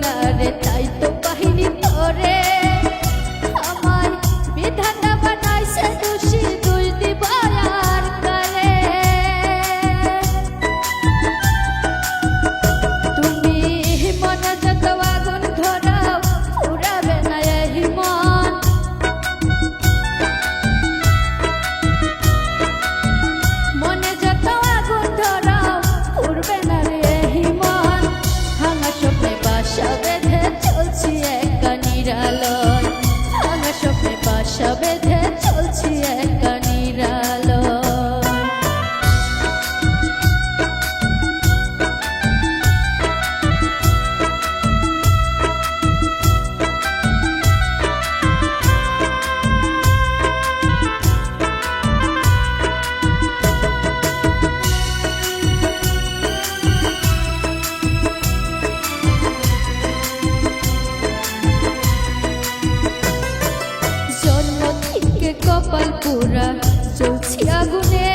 না রে, তাই তো বাহিনী তোরে আমার বিধাতা বানাইছে দোষী দুই দিবায়ার কালে। তুমি মনে যত আগুন ধরাও পুরাবে না এই মন, মনে যত আগুন ধরাও পুরবে না রে এই মন। ভাঙা স্বপ্নে বাসা বেঁধে চলছি একা নিরালয়, ভাঙা স্বপ্নে বাসা বেঁধে চলছি একা নিরালয়। জন্ম থেকে কপাল পুরা চলছি আগুনে,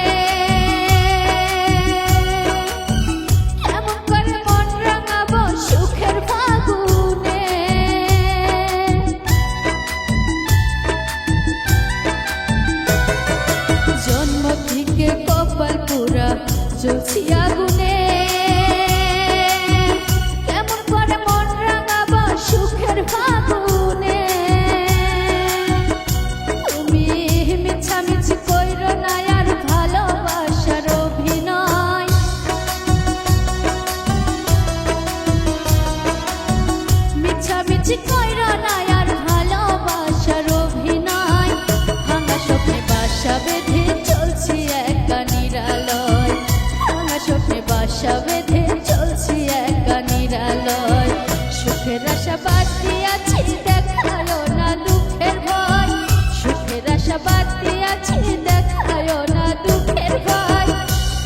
কেমন করে মন রাঙাবো সুখের ফাগুনে। জন্ম থেকে কপাল পুরা চলছি আগুনে, কেমন করে মন রাঙাবো সুখের ফাগুনে। তুমি মিছামিছি কইরো না আর ভালোবাসার অভিনয়, মিছামিছি কইরো না আর ভালোবাসার অভিনয়। ভাঙা স্বপ্নে বাসা বেঁধে চলছি একা নিরালয়, ভাঙা স্বপ্নে বাসা বেঁধে চলছি একা নিরালয়। সুখের আশা বাদ দিয়াছি দেখালো না দুঃখের ভয়, সুখের আশা বাদ দিয়াছি দেখালো না দুঃখের ভয়।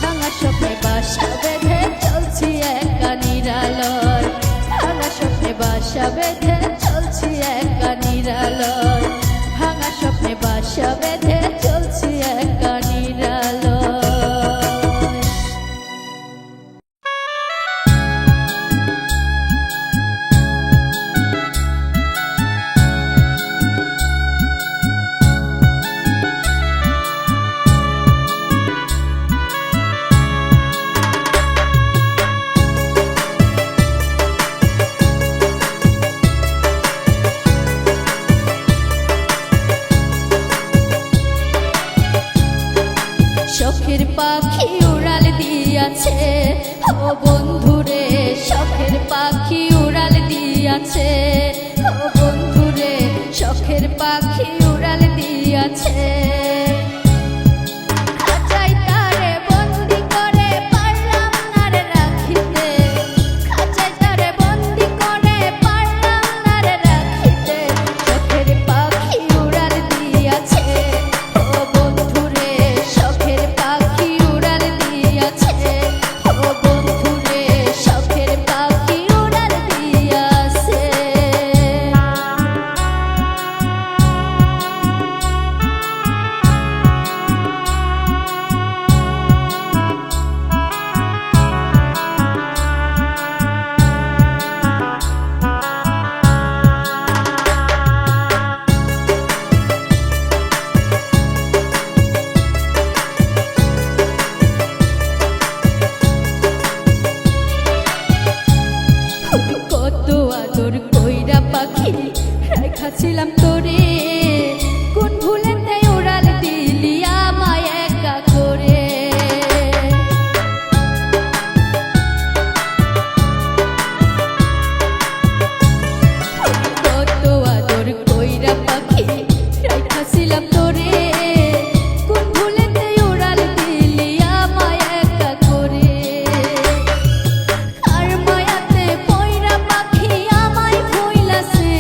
ভাঙা স্বপ্নে বাসা বেঁধে চলছি একা নিরালয়, ভাঙা স্বপ্নে বাসা বেঁধে চলছি একা নিরালয়, ভাঙা স্বপ্নে বাসা বেঁধে চলছি একা নিরালয়। শখের পাখি উড়াল দিয়াছে ও বন্ধুরে, শখের পাখি উড়াল দিয়াছে ও বন্ধুরে, শখের পাখি উড়াল দিয়াছে। খাঁচায় তারে বন্দি করে পারলাম না রে রাখিতে, খাঁচায় তারে বন্দি করে পারলাম না রে রাখিতে। শখের পাখি উড়াল দিয়াছে ও বন্ধুরে, শখের পাখি উড়াল দিয়াছে ও বন্ধুরে, শখের পাখি উড়াল দিয়াছে। কত আদর কইরা পাখি রেখাছিলাম তোরে, কোন ভুলেতে উড়াল দিলি আমায় একা করে। কত আদর কইরা পাখি রেখাছিলাম তোরে, কোন ভুলেতে উড়াল দিলি আমায় একা করে। আর মায়াতে পয়রা পাখি আমায় ভুইলাছে,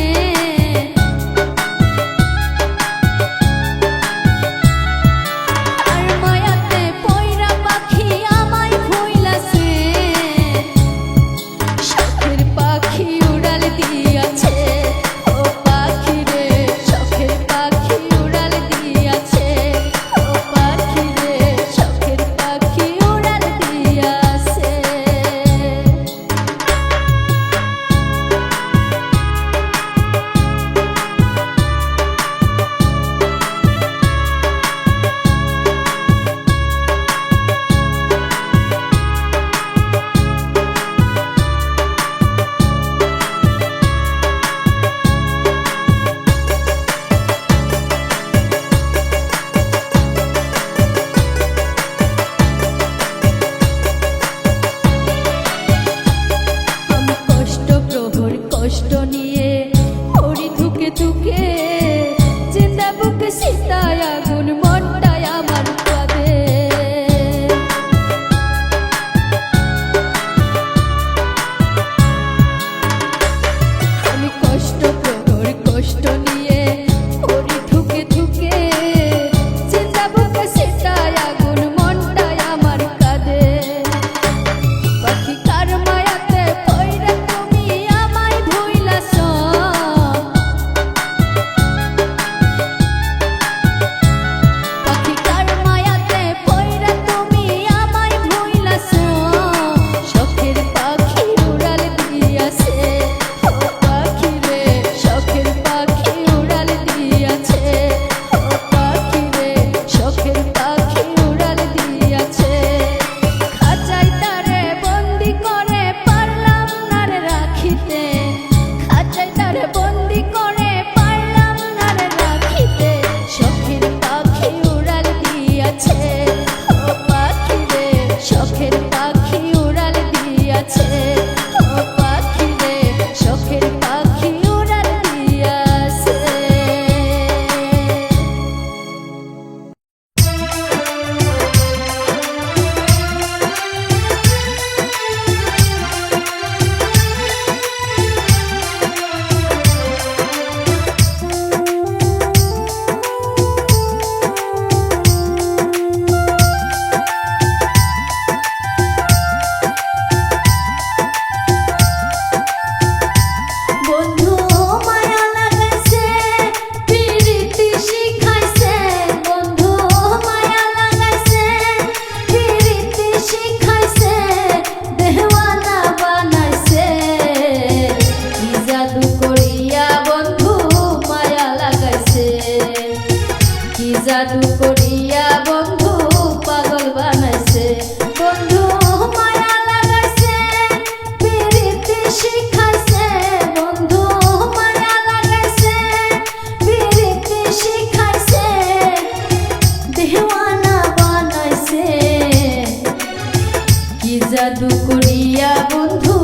জাদু করিয়া বন্ধু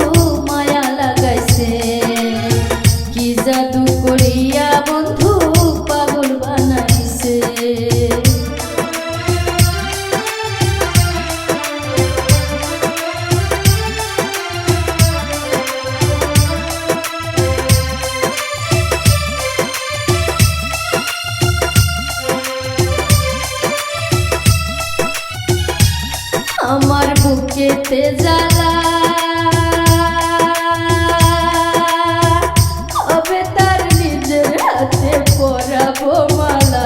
মায়া লাগাইছে, কি জাদু করিয়া বন্ধু পাগল বানাইছে। আমার বুকেতে জ্বালা হবে তার নিজের হাতে পরাবো মালা।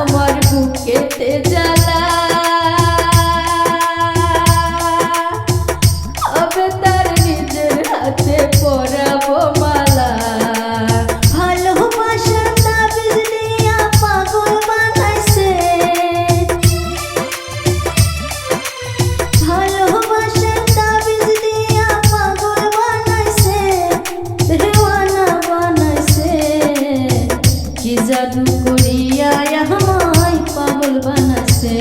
আমার বুকেতে জ্বালা হবে তার নিজের হাতে পরাবো মালা। কি জাদু করিয়া আমায় পাগল বানাইছে,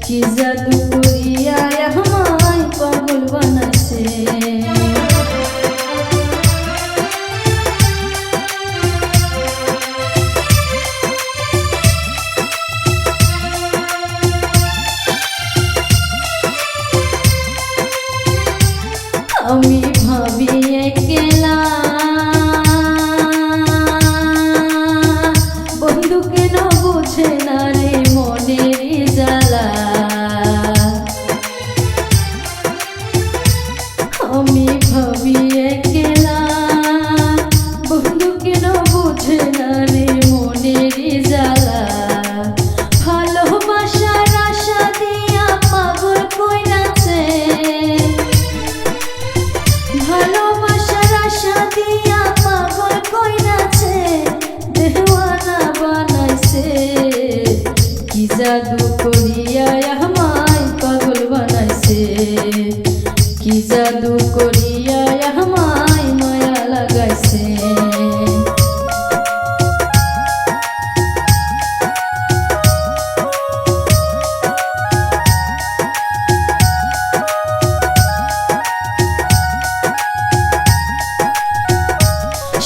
কি জাদু করিয়া আমায় পাগল বানাইছে। আমি ভাবি একলা বন্ধু কেন বুঝে না রে মনের জ্বালা। আমি ভাবি একলা বন্ধু কেন বুঝে না রে মনের জ্বালা। ভালোবাসার আশা দিয়া পাগল কইরাছে, ভালোবাসার আশা দিয়া পাগল কইরাছে, দেওয়ানা বানাইছে। কি জাদু করিয়া আমায় পাগল বানাইছে, কি জাদু করিয়া আমায় মায়া লাগাইছে।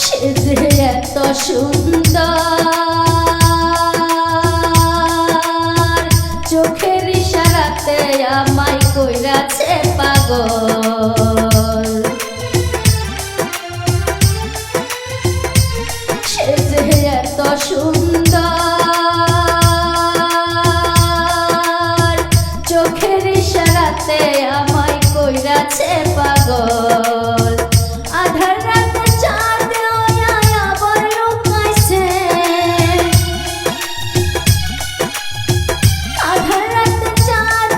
সে যে এত সুন্দর, চোখের ইশারাতে আমায় কইরাছে পাগল। সে যে এত সুন্দর, চোখের ইশারাতে আমায় কইরাছে পাগল। আধার রাতে চাঁদ আবার লুকাইছে, আধার রাতে চাঁদ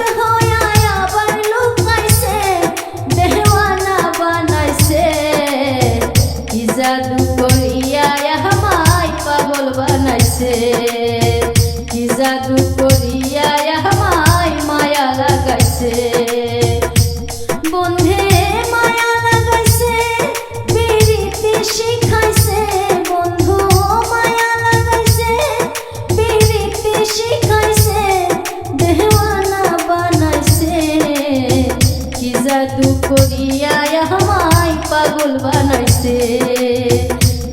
আবার লুকাইছে, দেওয়ানা বানাইছে। কি জাদু করিয়া আমায় পাগল বানাইছে, কি জাদু করিয়া আমায় মায়া লাগাইছে। বন্ধে মায়া লাগাইছে, পিরিতি শিখাইছে, বন্ধু মায়া লাগাইছে, পিরিতি শিখাইছে, দেওয়ানা বানাইছে। কি জাদু করিয়া আমায় পাগল বানাইছে,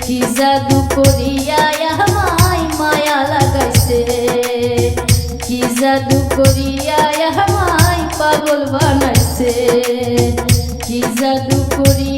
কি জাদু করিয়া আমায় মায়া লাগাইছে, কি জাদু করিয়া আমায় পাগল বানাইছে, কি জাদু করিয়া